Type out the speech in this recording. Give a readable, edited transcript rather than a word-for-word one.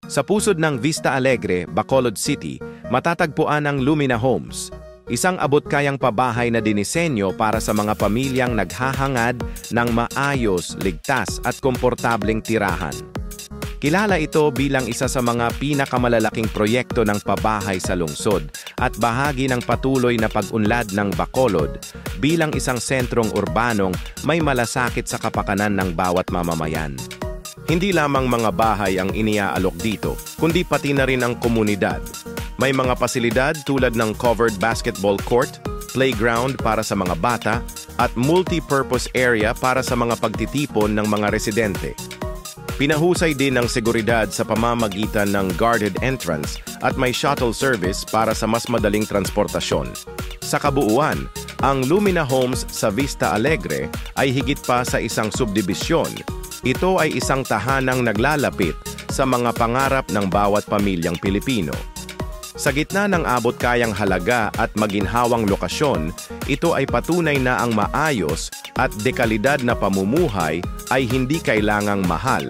Sa pusod ng Vista Alegre, Bacolod City, matatagpuan ang Lumina Homes, isang abot-kayang pabahay na dinisenyo para sa mga pamilyang naghahangad ng maayos, ligtas at komportableng tirahan. Kilala ito bilang isa sa mga pinakamalalaking proyekto ng pabahay sa lungsod at bahagi ng patuloy na pag-unlad ng Bacolod bilang isang sentrong urbanong may malasakit sa kapakanan ng bawat mamamayan. Hindi lamang mga bahay ang iniaalok dito, kundi pati na rin ang komunidad. May mga pasilidad tulad ng covered basketball court, playground para sa mga bata, at multi-purpose area para sa mga pagtitipon ng mga residente. Pinahusay din ang seguridad sa pamamagitan ng guarded entrance at may shuttle service para sa mas madaling transportasyon. Sa kabuuan, ang Lumina Homes sa Vista Alegre ay higit pa sa isang subdibisyon. Ito ay isang tahanang naglalapit sa mga pangarap ng bawat pamilyang Pilipino. Sa gitna ng abot-kayang halaga at maginhawang lokasyon, ito ay patunay na ang maayos at dekalidad na pamumuhay ay hindi kailangang mahal.